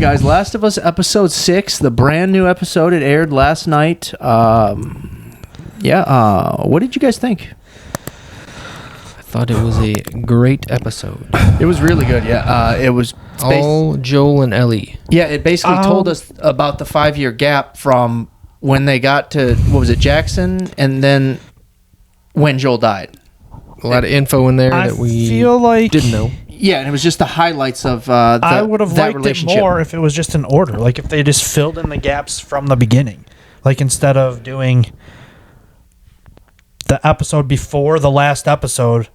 right, guys. Last of Us episode 6, the brand new episode. It aired last night. What did you guys think? I thought it was a great episode. It was really good. Yeah. It was all Joel and Ellie. Yeah, it basically told us about the 5-year gap from when they got to, what was it, Jackson, and then when Joel died. A lot of info in there that we didn't know. Yeah, and it was just the highlights of I would have liked it more if it was just in order. Like if they just filled in the gaps from the beginning. Like instead of doing the episode before the last episode,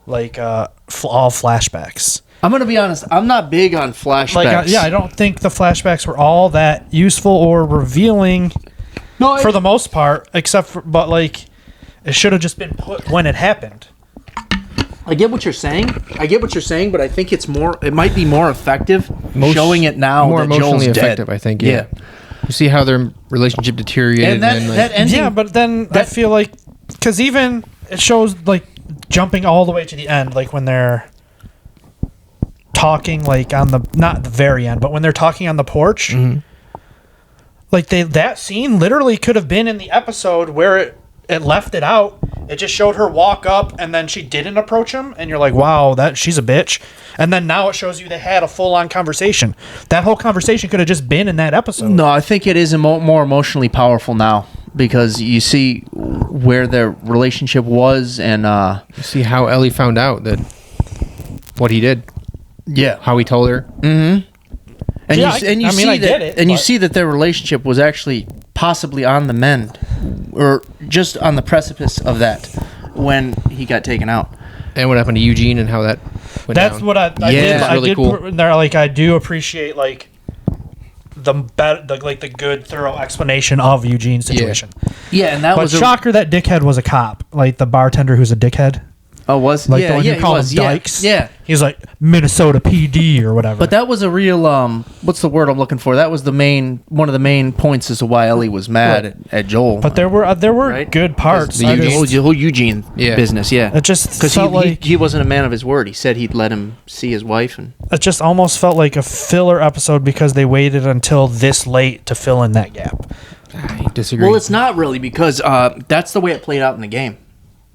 like all flashbacks. I'm going to be honest, I'm not big on flashbacks. Like, I don't think the flashbacks were all that useful or revealing for the most part, but like it should have just been put when it happened. I get what you're saying, but I think it might be more effective showing it now more that emotionally Joel's effective, dead. I think. Yeah. You see how their relationship deteriorated. And that ending, yeah, but then I feel like, because even it shows like jumping all the way to the end, like when they're talking, like on the, not the very end, but when they're talking on the porch, like that scene literally could have been in the episode where it left it out. It just showed her walk up and then she didn't approach him, and you're like, wow, she's a bitch. And then now it shows you they had a full-on conversation. That whole conversation could have just been in that episode. No, I think it is more emotionally powerful now because you see where their relationship was, and you see how Ellie found out that what he did. Yeah, how he told her. Mm-hmm. And you see that their relationship was actually possibly on the mend, or just on the precipice of that when he got taken out. And what happened to Eugene and how that went That's down. what I did. It's really cool. I do appreciate like the good thorough explanation of Eugene's situation. Yeah, and that was shocker that dickhead was a cop, like the bartender who's a dickhead. Oh, was like the one you call him Dykes? Yeah, he's like Minnesota PD or whatever. But that was a real what's the word I'm looking for? That was one of the main points as to why Ellie was mad at Joel. But there were right? good parts. The whole Eugene business, yeah. It just because he wasn't a man of his word. He said he'd let him see his wife, and it just almost felt like a filler episode because they waited until this late to fill in that gap. I disagree. Well, it's not really because that's the way it played out in the game.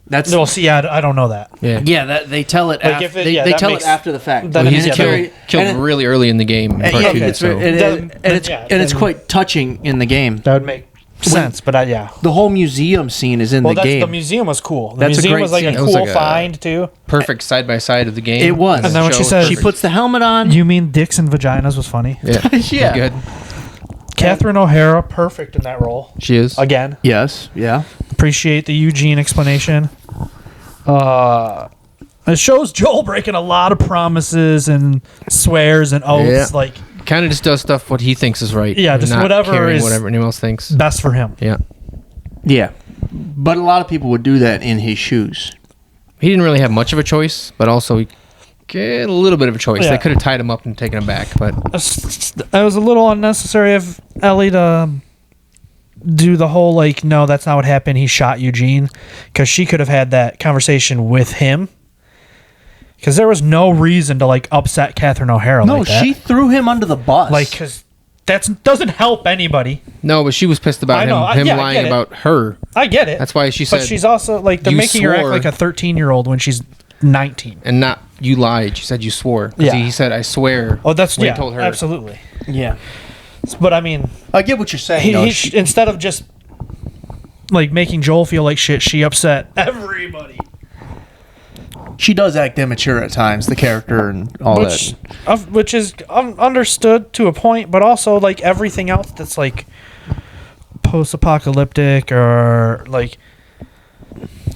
I don't know that. Yeah, that they tell it. Like they tell it after the fact. He's killed really early in the game. It's quite touching in the game. That would make sense, but the whole museum scene is in the game. The museum was cool. The museum was like a cool find too. Perfect side by side of the game. It was. And then when she says she puts the helmet on. You mean dicks and vaginas was funny? Yeah, yeah. Good. Catherine O'Hara, perfect in that role. She is. Again. Yes, yeah. Appreciate the Eugene explanation. It shows Joel breaking a lot of promises and swears and oaths. Yeah. Like, kind of just does stuff what he thinks is right. Yeah, just whatever anyone else thinks best for him. Yeah. Yeah. But a lot of people would do that in his shoes. He didn't really have much of a choice, but also he get a little bit of a choice. Yeah. They could have tied him up and taken him back, but it was a little unnecessary of Ellie to do the whole like, no, that's not what happened. He shot Eugene, because she could have had that conversation with him. Because there was no reason to like upset Catherine O'Hara. No, like that. she threw him under the bus. Like, because that doesn't help anybody. No, but she was pissed about him lying about her. I get it. That's why she said. But she's also like, they're making her act like a 13-year-old when she's 19. And not, you lied. She said you swore. Yeah. He said, I swear. Oh, that's, he told her. Absolutely. Yeah. But I mean, I get what you're saying. Instead of just like making Joel feel like shit, she upset everybody. She does act immature at times, the character and all that. Which is understood to a point, but also like everything else that's like post-apocalyptic or like,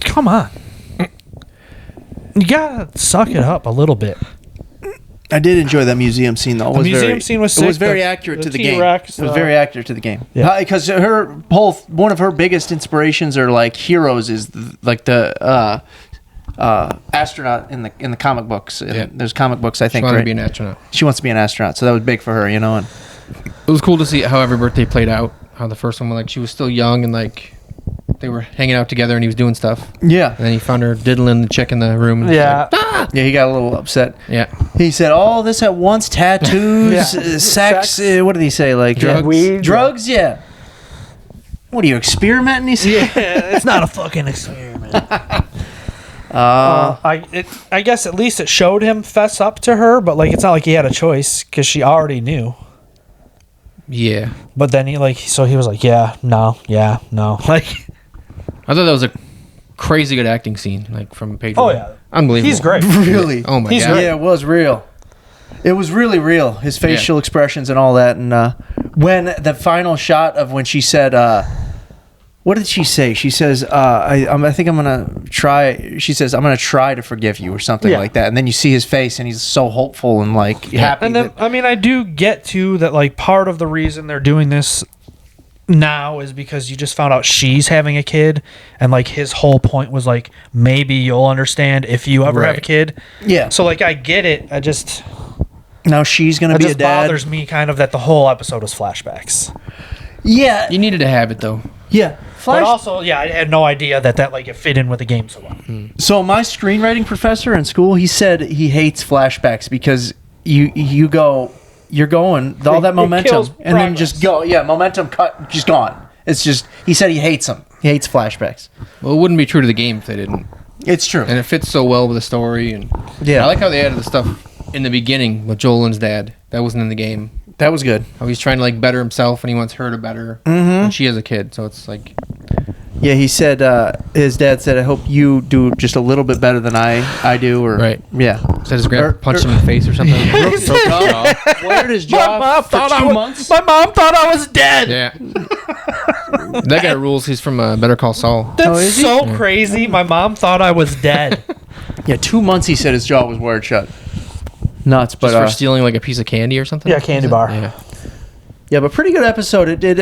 come on. You gotta suck it up a little bit. I did enjoy that museum scene, though. The museum scene was sick. It was very accurate to the game. T-Rex, it was very accurate to the game. Yeah. Because one of her biggest inspirations or like heroes is the astronaut in the comic books. There's comic books, I think. She wanted to be an astronaut. She wants to be an astronaut, so that was big for her, And it was cool to see how every birthday played out. How the first one, like she was still young and like they were hanging out together and he was doing stuff. Yeah. And then he found her diddling the chick in the room. Yeah. Like, Yeah, he got a little upset. Yeah. He said, all this at once, tattoos, Yeah. sex, what did he say? Like Drugs. Weed. Drugs, yeah. What are you, experimenting? He said. Yeah, it's not a fucking experiment. I guess at least it showed him fess up to her, but like it's not like he had a choice because she already knew. Yeah. But then he was like, yeah, no. Like, I thought that was a crazy good acting scene, like from Pedro. oh yeah, Unbelievable. he's great. Really? Oh my He's god. great. Yeah, it was real. It was really real. His facial expressions and all that. And when the final shot of when she said, what did she say? She says, I think I'm going to try. She says, I'm going to try to forgive you or something like that. And then you see his face and he's so hopeful and like happy. And then, I do get to that, like, part of the reason they're doing this now is because you just found out she's having a kid. And, like, his whole point was, like, maybe you'll understand if you ever have a kid. Yeah. So, like, I get it. Now she's going to It be a just dad. bothers me kind of that the whole episode was flashbacks. Yeah. You needed to have it though. Yeah. But also, I had no idea that like it fit in with the game so well. So my screenwriting professor in school, he said he hates flashbacks because you're going all that momentum kills and then just progress. go. Yeah, momentum cut, just gone. It's just he said he hates them. He hates flashbacks. Well, it wouldn't be true to the game if they didn't. It's true. And it fits so well with the story. And Yeah. I like how they added the stuff in the beginning with Joel and his dad. That wasn't in the game. That was good. How he's trying to like better himself and he wants her to better. And she has a kid, so it's like. Yeah, he said his dad said, "I hope you do just a little bit better than I do." Or Right. Yeah. Said his grandpa punched him in the face or something. Broke his jaw. Wired his jaw for 2 months. My mom thought I was dead. Yeah. That guy rules. He's from Better Call Saul. That's Oh, is he? so crazy. My mom thought I was dead. Yeah, 2 months. He said his jaw was wired shut. Nuts, but Just for stealing like a piece of candy or something. Yeah, candy bar. Yeah. but pretty good episode. It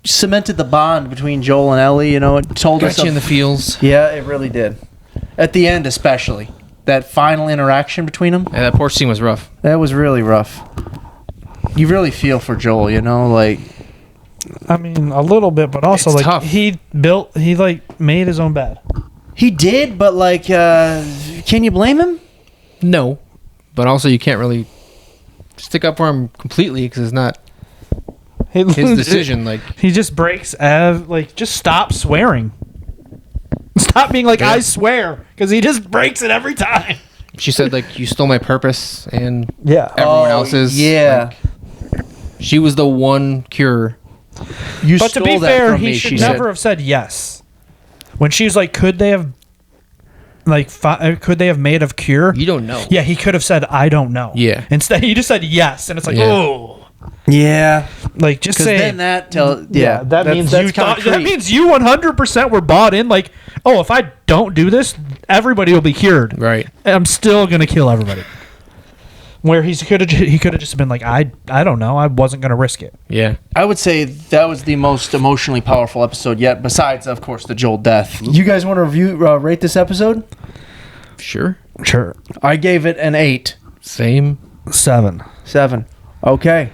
cemented the bond between Joel and Ellie. You know, it told us. Got you in the feels. Yeah, it really did. At the end, especially that final interaction between them. Yeah, that porch scene was rough. That was really rough. You really feel for Joel, you know, like. I mean, a little bit, but also It's like tough. he made his own bed. He did, but like, can you blame him? No, but also you can't really stick up for him completely because it's not his decision. Like He just breaks just stop swearing. Stop being like, Yeah. I swear, because he just breaks it every time. she said, like you stole my purpose and Yeah. everyone else's. Yeah. Like, she was the one cure. You But to stole be that fair, from he me, should she never said. have said yes. When she was like, could they have made of cure? You don't know. Yeah, he could have said, I don't know. Yeah. Instead, he just said yes, and it's like, Yeah. oh. Yeah. Like, just Because say. then that tells. that that's- means that's you thought, concrete. that means you 100% were bought in. Like, oh, if I don't do this, everybody will be cured. Right. And I'm still gonna kill everybody. Where he could have just been like, I don't know, I wasn't gonna risk it. Yeah. I would say that was the most emotionally powerful episode yet, besides, of course, the Joel death. You guys want to rate this episode? Sure. Sure. I gave it an 8. Same. 7. 7. Okay.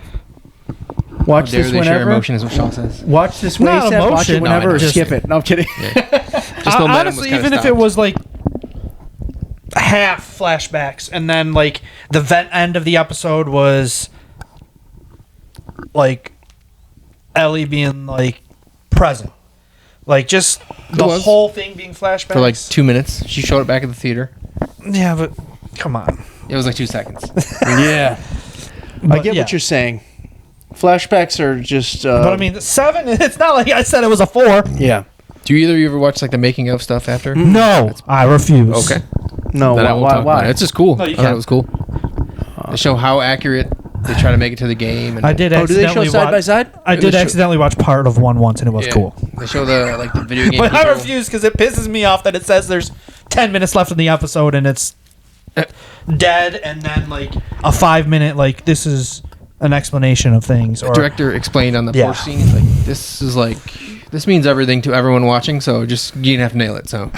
Watch Dare this they share whenever. emotion is what Shaw says. Watch this way, Not Seth. Watch emotion. it whenever No, I or know. skip it. No, I'm kidding. Just momentum was Honestly, kinda even if it stopped. was like half flashbacks, and then like the end of the episode was like Ellie being like present, like just the was. whole thing being flashbacks For like 2 minutes. She showed it back at the theater. Yeah, but come on. It was like 2 seconds. Yeah. I But get yeah. what you're saying. Flashbacks are just. But I mean, 7. It's not like I said it was a 4. Yeah. Do either of you ever watch like the making of stuff after? No, I refuse. Okay. No, Then I won't talk about why? it. It's just cool. No, you I thought can't. it was cool. They show how accurate they try to make it to the game. And I did Oh, do they show accidentally side by watch. side? I It did was show- accidentally watch part of one once, and it was Yeah. cool. They show the video game. But I people. refuse because it pisses me off that it says there's 10 minutes left in the episode and it's dead, and then like a 5-minute like this is an explanation of things. The Or director explained on the Yeah. porch scene, he's like, this means everything to everyone watching, so just you didn't have to nail it. So,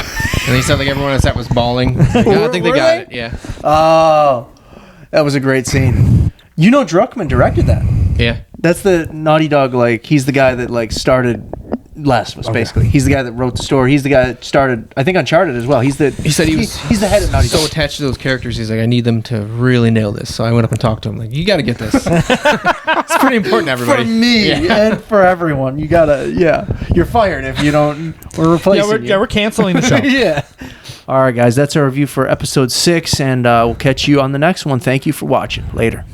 and he said like everyone on set was bawling. Like, I think they Were got they? it. Yeah, Oh, that was a great scene. You know, Druckmann directed that. yeah. That's the Naughty Dog. Like, he's the guy that like started Last, basically. He's the guy that wrote the story. He's the guy that started, I think, Uncharted as well. He said he's the head of Naughty Dog. So attached to those characters, he's like, I need them to really nail this. So I went up and talked to him, like, you got to get this. It's pretty important to everybody. For me and for everyone. You got to, you're fired if you don't, we're replacing you. We're canceling the show. Yeah. All right, guys, that's our review for episode 6, and we'll catch you on the next one. Thank you for watching. Later.